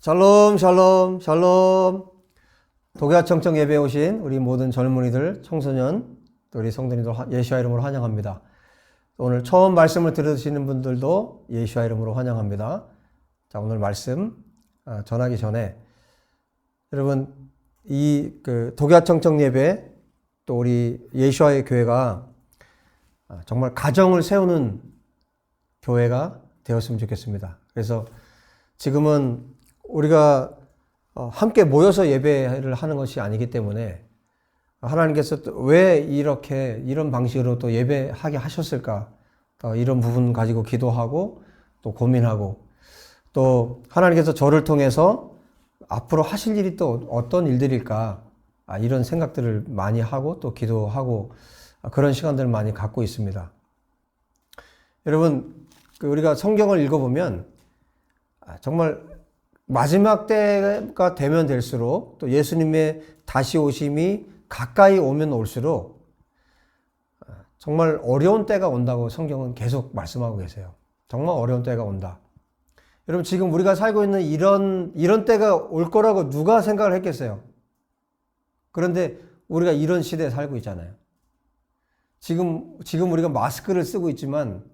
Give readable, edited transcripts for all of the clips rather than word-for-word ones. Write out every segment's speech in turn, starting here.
샬롬, 샬롬, 샬롬. 독야청청 예배에 오신 우리 모든 젊은이들, 청소년, 또 우리 성도님들 예수와 이름으로 환영합니다. 오늘 처음 말씀을 들으시는 분들도 예수와 이름으로 환영합니다. 자, 오늘 말씀 전하기 전에 여러분 이 독야청청 예배 또 우리 예수와의 교회가 정말 가정을 세우는 교회가 되었으면 좋겠습니다. 그래서 지금은 우리가 함께 모여서 예배를 하는 것이 아니기 때문에 하나님께서 또 왜 이런 방식으로 또 예배하게 하셨을까? 이런 부분 가지고 기도하고 또 고민하고 또 하나님께서 저를 통해서 앞으로 하실 일이 또 어떤 일들일까? 이런 생각들을 많이 하고 또 기도하고 그런 시간들을 많이 갖고 있습니다. 여러분, 우리가 성경을 읽어보면 정말 마지막 때가 되면 될수록 또 예수님의 다시 오심이 가까이 오면 올수록 정말 어려운 때가 온다고 성경은 계속 말씀하고 계세요. 정말 어려운 때가 온다. 여러분 지금 우리가 살고 있는 이런 때가 올 거라고 누가 생각을 했겠어요? 그런데 우리가 이런 시대에 살고 있잖아요. 지금 우리가 마스크를 쓰고 있지만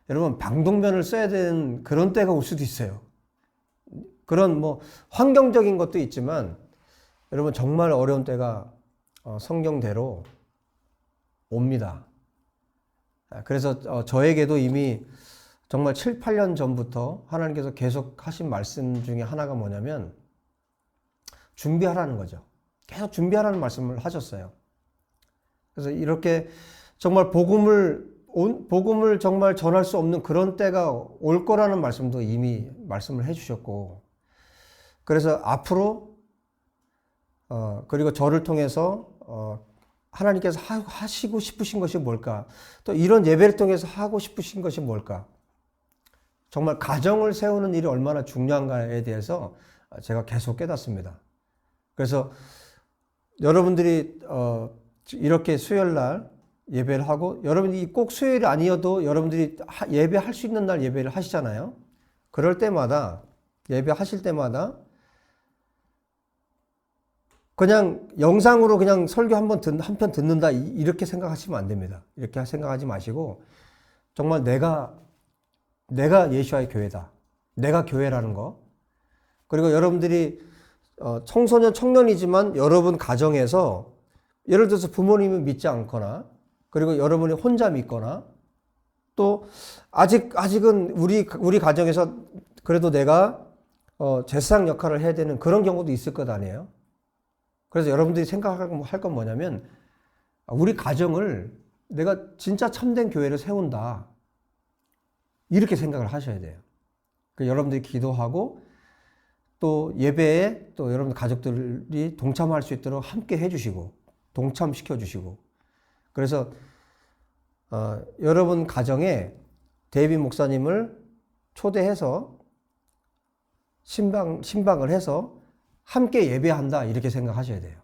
여러분 방독면을 써야 되는 그런 때가 올 수도 있어요. 그런 환경적인 것도 있지만 여러분 정말 어려운 때가 성경대로 옵니다. 그래서 저에게도 이미 정말 7, 8년 전부터 하나님께서 계속 하신 말씀 중에 하나가 뭐냐면 준비하라는 거죠. 계속 준비하라는 말씀을 하셨어요. 그래서 이렇게 정말 복음을 정말 전할 수 없는 그런 때가 올 거라는 말씀도 이미 말씀을 해주셨고, 그래서 앞으로 그리고 저를 통해서 하나님께서 하시고 싶으신 것이 뭘까? 또 이런 예배를 통해서 하고 싶으신 것이 뭘까? 정말 가정을 세우는 일이 얼마나 중요한가에 대해서 제가 계속 깨닫습니다. 그래서 여러분들이 이렇게 수요일 날 예배를 하고, 여러분이 꼭 수요일이 아니어도 여러분들이 예배할 수 있는 날 예배를 하시잖아요. 그럴 때마다 예배하실 때마다 그냥 영상으로 그냥 설교 한 편 듣는다 이렇게 생각하시면 안 됩니다. 이렇게 생각하지 마시고 정말 내가 예수와의 교회다. 내가 교회라는 거. 그리고 여러분들이 청소년 청년이지만 여러분 가정에서 예를 들어서 부모님이 믿지 않거나 그리고 여러분이 혼자 믿거나 또 아직은 우리 가정에서 그래도 내가 제사장 역할을 해야 되는 그런 경우도 있을 것 아니에요. 그래서 여러분들이 생각할 건 뭐냐면 우리 가정을 내가 진짜 참된 교회를 세운다. 이렇게 생각을 하셔야 돼요. 여러분들이 기도하고 또 예배에 또 여러분 가족들이 동참할 수 있도록 함께 해주시고 동참시켜 주시고, 그래서 여러분 가정에 데이빗 목사님을 초대해서 신방을 해서 함께 예배한다 이렇게 생각하셔야 돼요.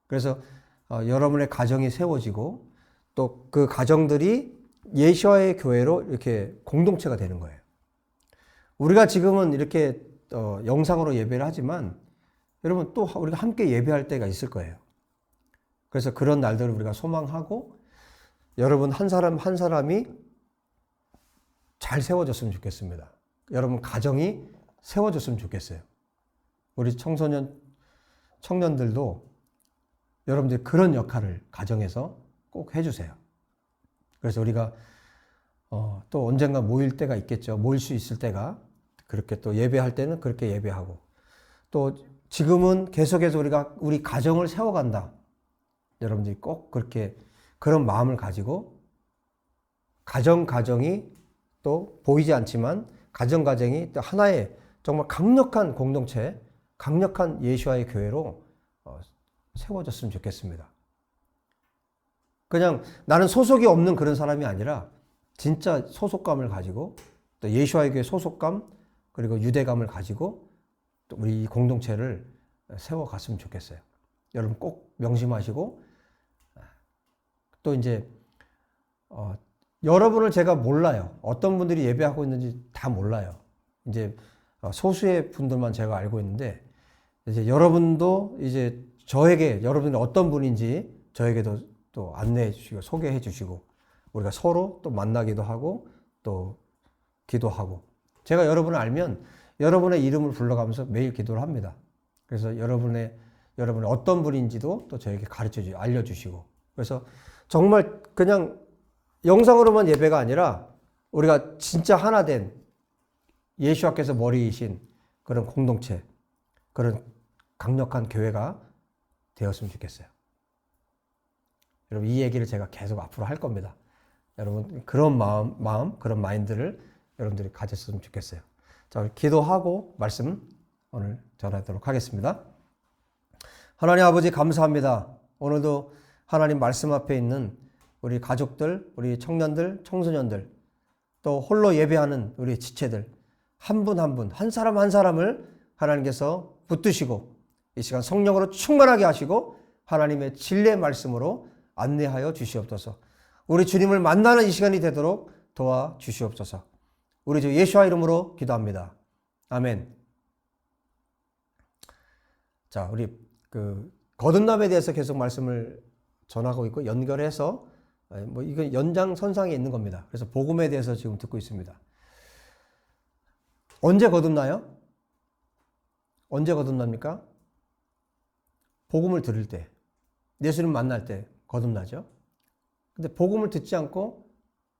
그래서 여러분의 가정이 세워지고 또 그 가정들이 예수와의 교회로 이렇게 공동체가 되는 거예요. 우리가 지금은 이렇게 영상으로 예배를 하지만 여러분 또 우리가 함께 예배할 때가 있을 거예요. 그래서 그런 날들을 우리가 소망하고 여러분 한 사람 한 사람이 잘 세워졌으면 좋겠습니다. 여러분 가정이 세워졌으면 좋겠어요. 우리 청년들도 여러분들이 그런 역할을 가정에서 꼭 해주세요. 그래서 우리가 또 언젠가 모일 때가 있겠죠. 모일 수 있을 때가, 그렇게 또 예배할 때는 그렇게 예배하고, 또 지금은 계속해서 우리 가정을 세워간다. 여러분들이 꼭 그렇게 그런 마음을 가지고 가정이 또 보이지 않지만 가정이 또 하나의 정말 강력한 공동체, 강력한 예수와의 교회로 세워졌으면 좋겠습니다. 그냥 나는 소속이 없는 그런 사람이 아니라 진짜 소속감을 가지고 또 예수와의 교회 소속감 그리고 유대감을 가지고 또 우리 이 공동체를 세워갔으면 좋겠어요. 여러분 꼭 명심하시고, 또 이제 여러분을 제가 몰라요. 어떤 분들이 예배하고 있는지 다 몰라요. 이제 소수의 분들만 제가 알고 있는데, 이제 여러분도 이제 저에게 여러분이 어떤 분인지 저에게도 또 안내해 주시고 소개해 주시고 우리가 서로 또 만나기도 하고 또 기도하고, 제가 여러분을 알면 여러분의 이름을 불러가면서 매일 기도를 합니다. 그래서 여러분이 어떤 분인지도 또 저에게 알려주시고, 그래서 정말 그냥 영상으로만 예배가 아니라 우리가 진짜 하나 된 예수와께서 머리이신 그런 공동체, 그런 강력한 교회가 되었으면 좋겠어요. 여러분, 이 얘기를 제가 계속 앞으로 할 겁니다. 여러분, 그런 마음, 그런 마인드를 여러분들이 가졌으면 좋겠어요. 자, 기도하고 말씀 오늘 전하도록 하겠습니다. 하나님 아버지, 감사합니다. 오늘도 하나님 말씀 앞에 있는 우리 가족들, 우리 청년들, 청소년들, 또 홀로 예배하는 우리 지체들, 한 분 한 분, 한 사람 한 사람을 하나님께서 붙드시고 이 시간 성령으로 충만하게 하시고 하나님의 진리의 말씀으로 안내하여 주시옵소서. 우리 주님을 만나는 이 시간이 되도록 도와주시옵소서. 우리 주 예수와 이름으로 기도합니다. 아멘. 자, 우리 거듭남에 대해서 계속 말씀을 전하고 있고 연결해서 이건 연장선상에 있는 겁니다. 그래서 복음에 대해서 지금 듣고 있습니다. 언제 거듭나요? 언제 거듭납니까? 복음을 들을 때, 예수님 만날 때 거듭나죠. 근데 복음을 듣지 않고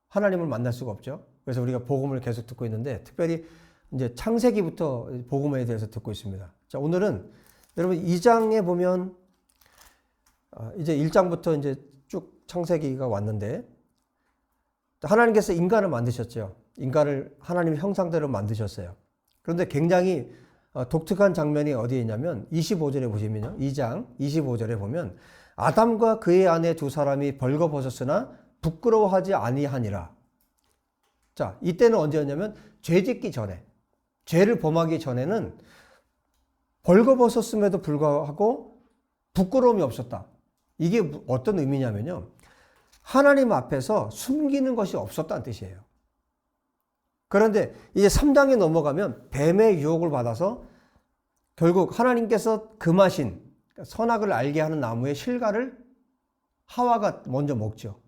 하나님을 만날 수가 없죠. 그래서 우리가 복음을 계속 듣고 있는데, 특별히 이제 창세기부터 복음에 대해서 듣고 있습니다. 자, 오늘은 여러분 2장에 보면 이제 1장부터 이제 쭉 창세기가 왔는데, 하나님께서 인간을 만드셨죠. 인간을 하나님의 형상대로 만드셨어요. 그런데 굉장히 독특한 장면이 어디에 있냐면 25절에 보시면요. 2장 25절에 보면 아담과 그의 아내 두 사람이 벌거벗었으나 부끄러워하지 아니하니라. 자, 이때는 언제였냐면 죄짓기 전에, 죄를 범하기 전에는 벌거벗었음에도 불구하고 부끄러움이 없었다. 이게 어떤 의미냐면요, 하나님 앞에서 숨기는 것이 없었다는 뜻이에요. 그런데 이제 3장에 넘어가면 뱀의 유혹을 받아서 결국 하나님께서 금하신 선악을 알게 하는 나무의 실과를 하와가 먼저 먹죠.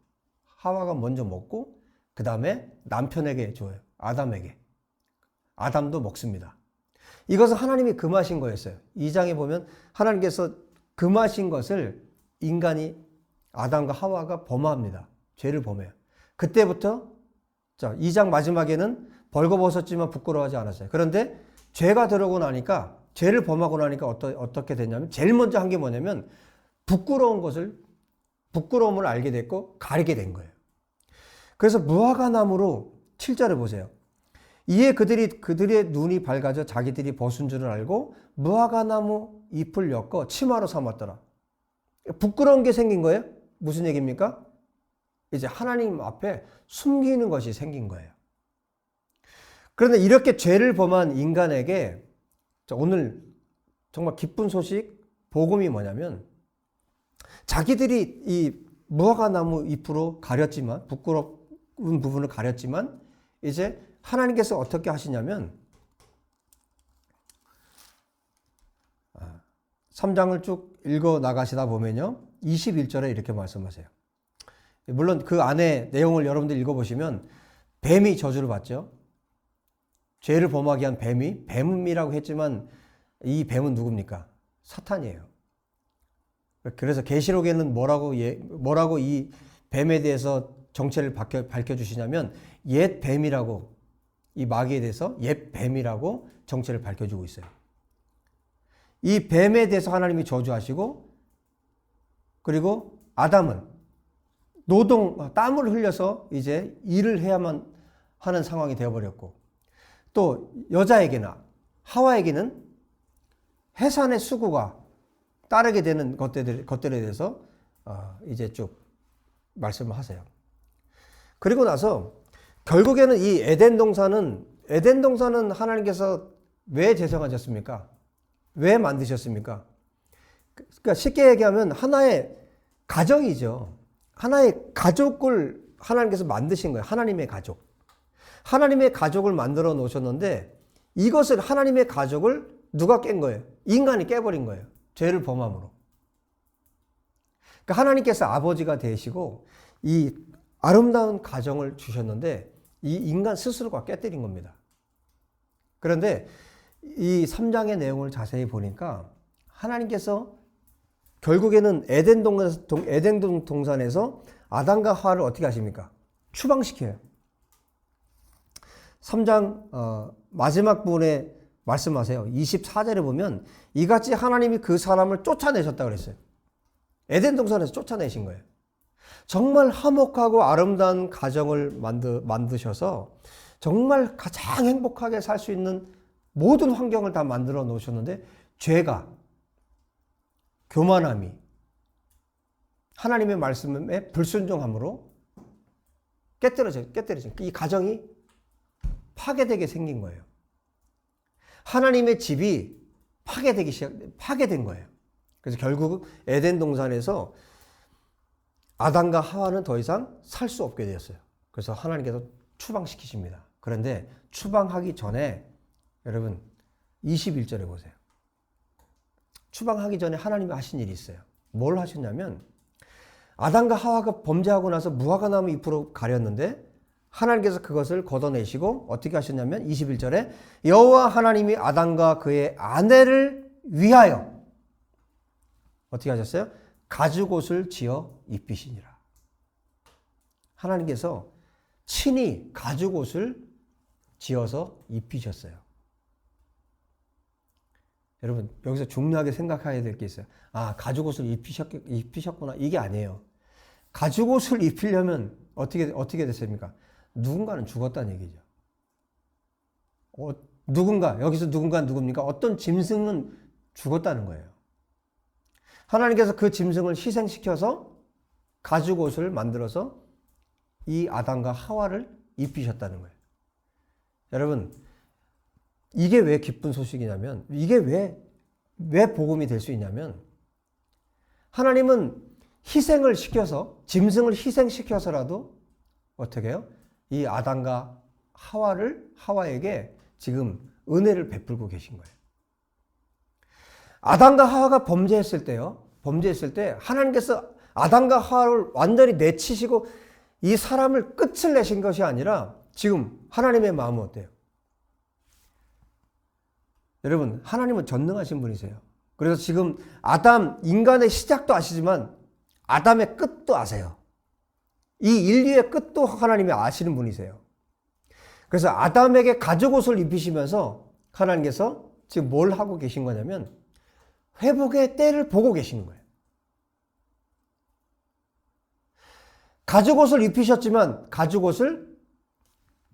하와가 먼저 먹고 그 다음에 남편에게 줘요. 아담에게. 아담도 먹습니다. 이것은 하나님이 금하신 거였어요. 2장에 보면 하나님께서 금하신 것을 인간이, 아담과 하와가 범합니다. 죄를 범해요. 그때부터, 자, 2장 마지막에는 벌거벗었지만 부끄러워하지 않았어요. 그런데 죄가 들어오고 나니까, 죄를 범하고 나니까 어떻게 됐냐면, 제일 먼저 한 게 뭐냐면 부끄러움을 알게 됐고 가리게 된 거예요. 그래서 무화과 나무로 7절을 보세요. 이에 그들의 눈이 밝아져 자기들이 벗은 줄을 알고 무화과 나무 잎을 엮어 치마로 삼았더라. 부끄러운 게 생긴 거예요. 무슨 얘기입니까? 이제 하나님 앞에 숨기는 것이 생긴 거예요. 그런데 이렇게 죄를 범한 인간에게 오늘 정말 기쁜 소식, 복음이 뭐냐면, 자기들이 이 무화과 나무 잎으로 가렸지만, 부끄러운 부분을 가렸지만, 이제 하나님께서 어떻게 하시냐면 3장을 쭉 읽어 나가시다 보면요, 21절에 이렇게 말씀하세요. 물론 그 안에 내용을 여러분들 읽어보시면 뱀이 저주를 받죠. 죄를 범하게 한 뱀이라고 했지만 이 뱀은 누굽니까? 사탄이에요. 그래서 계시록에는 뭐라고 이 뱀에 대해서 정체를 밝혀주시냐면 옛 뱀이라고, 이 마귀에 대해서 옛 뱀이라고 정체를 밝혀주고 있어요. 이 뱀에 대해서 하나님이 저주하시고, 그리고 아담은 땀을 흘려서 이제 일을 해야만 하는 상황이 되어버렸고, 또 여자에게나 하와에게는 해산의 수고가 따르게 되는 것들에 대해서 이제 쭉 말씀을 하세요. 그리고 나서 결국에는 이 에덴 동산은 하나님께서 왜 제정하셨습니까? 왜 만드셨습니까? 그러니까 쉽게 얘기하면 하나의 가정이죠. 하나의 가족을 하나님께서 만드신 거예요. 하나님의 가족. 하나님의 가족을 만들어 놓으셨는데, 이것을 하나님의 가족을 누가 깬 거예요? 인간이 깨버린 거예요. 죄를 범함으로. 그러니까 하나님께서 아버지가 되시고 이 아름다운 가정을 주셨는데 이 인간 스스로가 깨뜨린 겁니다. 그런데 이 3장의 내용을 자세히 보니까 하나님께서 결국에는 에덴 동산에서 아담과 하와를 어떻게 하십니까? 추방시켜요. 3장 마지막 부분에 말씀하세요. 24절에 보면 이같이 하나님이 그 사람을 쫓아내셨다고 그랬어요. 에덴 동산에서 쫓아내신 거예요. 정말 화목하고 아름다운 가정을 만드셔서 정말 가장 행복하게 살 수 있는 모든 환경을 다 만들어 놓으셨는데 죄가, 교만함이, 하나님의 말씀에 불순종함으로 깨뜨려진 이 가정이 파괴되게 생긴 거예요. 하나님의 집이 파괴된 거예요. 그래서 결국 에덴 동산에서 아담과 하와는 더 이상 살 수 없게 되었어요. 그래서 하나님께서 추방시키십니다. 그런데 추방하기 전에 여러분 21절에 보세요. 추방하기 전에 하나님이 하신 일이 있어요. 뭘 하셨냐면 아담과 하와가 범죄하고 나서 무화과나무 잎으로 가렸는데 하나님께서 그것을 걷어내시고 어떻게 하셨냐면 21절에 여호와 하나님이 아담과 그의 아내를 위하여 어떻게 하셨어요? 가죽옷을 지어 입히시니라. 하나님께서 친히 가죽옷을 지어서 입히셨어요. 여러분 여기서 중요하게 생각해야 될 게 있어요. 아, 가죽옷을 입히셨구나. 이게 아니에요. 가죽옷을 입히려면 어떻게 됐습니까? 누군가는 죽었다는 얘기죠. 여기서 누굽니까? 어떤 짐승은 죽었다는 거예요. 하나님께서 그 짐승을 희생시켜서 가죽옷을 만들어서 이 아담과 하와를 입히셨다는 거예요. 여러분, 이게 왜 기쁜 소식이냐면, 이게 왜 복음이 될 수 있냐면, 하나님은 희생을 시켜서, 짐승을 희생시켜서라도 어떻게 해요? 이 아담과 하와에게 지금 은혜를 베풀고 계신 거예요. 아담과 하와가 범죄했을 때 하나님께서 아담과 하와를 완전히 내치시고 이 사람을 끝을 내신 것이 아니라 지금 하나님의 마음은 어때요? 여러분, 하나님은 전능하신 분이세요. 그래서 지금 인간의 시작도 아시지만 아담의 끝도 아세요. 이 인류의 끝도 하나님이 아시는 분이세요. 그래서 아담에게 가죽옷을 입히시면서 하나님께서 지금 뭘 하고 계신 거냐면 회복의 때를 보고 계시는 거예요. 가죽옷을 입히셨지만 가죽옷을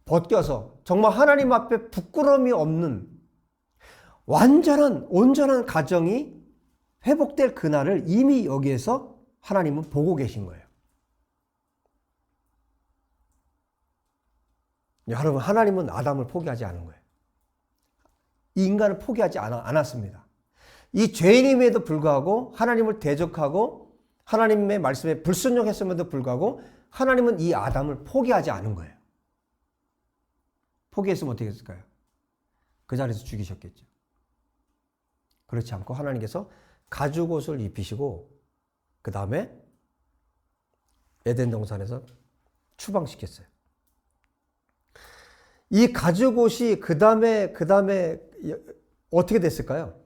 벗겨서 정말 하나님 앞에 부끄러움이 없는 온전한 가정이 회복될 그날을 이미 여기에서 하나님은 보고 계신 거예요. 여러분, 하나님은 아담을 포기하지 않은 거예요. 이 인간을 포기하지 않았습니다. 이 죄인임에도 불구하고 하나님을 대적하고 하나님의 말씀에 불순종했음에도 불구하고 하나님은 이 아담을 포기하지 않은 거예요. 포기했으면 어떻게 했을까요? 그 자리에서 죽이셨겠죠. 그렇지 않고 하나님께서 가죽옷을 입히시고 그 다음에 에덴 동산에서 추방시켰어요. 이 가죽옷이 그 다음에 어떻게 됐을까요?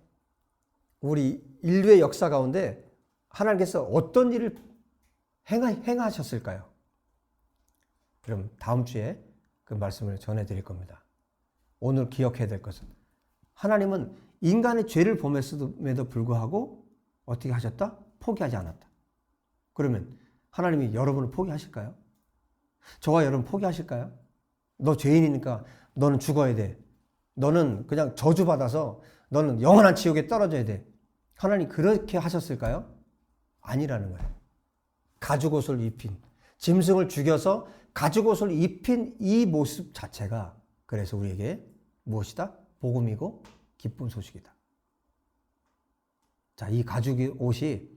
우리 인류의 역사 가운데 하나님께서 어떤 일을 행하셨을까요? 그럼 다음 주에 그 말씀을 전해드릴 겁니다. 오늘 기억해야 될 것은 하나님은 인간의 죄를 범했음에도 불구하고 어떻게 하셨다? 포기하지 않았다. 그러면 하나님이 여러분을 포기하실까요? 저와 여러분 포기하실까요? 너 죄인이니까 너는 죽어야 돼. 너는 그냥 저주받아서 너는 영원한 지옥에 떨어져야 돼. 하나님 그렇게 하셨을까요? 아니라는 거예요. 가죽옷을 입힌, 짐승을 죽여서 가죽옷을 입힌 이 모습 자체가 그래서 우리에게 무엇이다? 복음이고 기쁜 소식이다. 자, 이 가죽옷이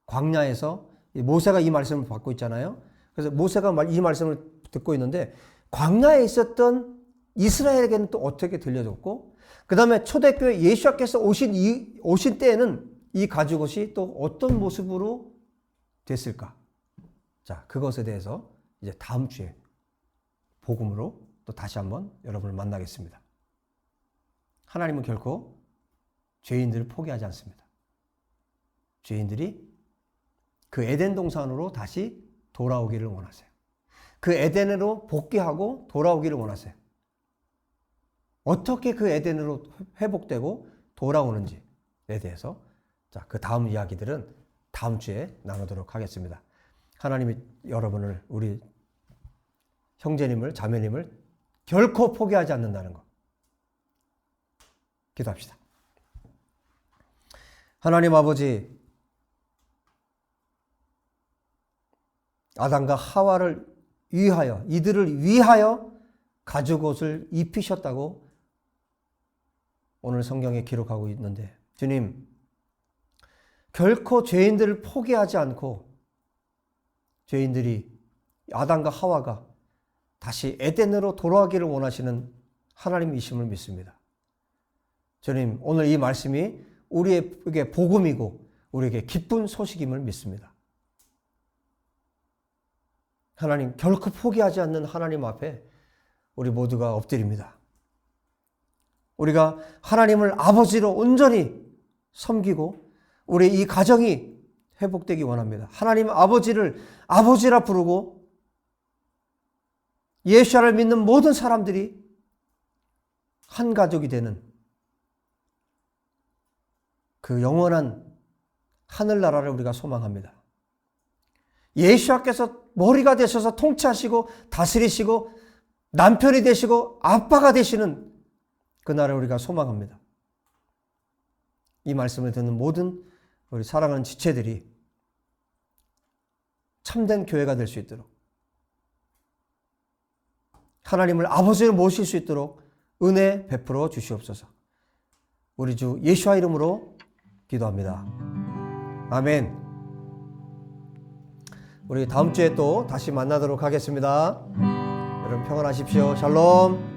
광야에서 모세가 이 말씀을 받고 있잖아요. 그래서 모세가 이 말씀을 듣고 있는데 광야에 있었던 이스라엘에게는 또 어떻게 들려졌고, 그 다음에 초대교회 예수님께서 오신 때에는 이 가죽옷이 또 어떤 모습으로 됐을까? 자, 그것에 대해서 이제 다음 주에 복음으로 또 다시 한번 여러분을 만나겠습니다. 하나님은 결코 죄인들을 포기하지 않습니다. 죄인들이 그 에덴 동산으로 다시 돌아오기를 원하세요. 그 에덴으로 복귀하고 돌아오기를 원하세요. 어떻게 그 에덴으로 회복되고 돌아오는지에 대해서 자, 그 다음 이야기들은 다음 주에 나누도록 하겠습니다. 하나님이 여러분을, 우리 형제님을, 자매님을 결코 포기하지 않는다는 것. 기도합시다. 하나님 아버지, 아담과 하와를 위하여, 이들을 위하여 가죽옷을 입히셨다고 오늘 성경에 기록하고 있는데, 주님, 결코 죄인들을 포기하지 않고 죄인들이, 아담과 하와가 다시 에덴으로 돌아가기를 원하시는 하나님이심을 믿습니다. 주님, 오늘 이 말씀이 우리에게 복음이고 우리에게 기쁜 소식임을 믿습니다. 하나님, 결코 포기하지 않는 하나님 앞에 우리 모두가 엎드립니다. 우리가 하나님을 아버지로 온전히 섬기고 우리 이 가정이 회복되기 원합니다. 하나님 아버지를 아버지라 부르고 예수를 믿는 모든 사람들이 한 가족이 되는 그 영원한 하늘나라를 우리가 소망합니다. 예수께서 머리가 되셔서 통치하시고 다스리시고 남편이 되시고 아빠가 되시는 그 나라를 우리가 소망합니다. 이 말씀을 듣는 모든 우리 사랑하는 지체들이 참된 교회가 될 수 있도록, 하나님을 아버지로 모실 수 있도록 은혜 베풀어 주시옵소서. 우리 주 예수와 이름으로 기도합니다. 아멘. 우리 다음 주에 또 다시 만나도록 하겠습니다. 여러분 평안하십시오. 샬롬.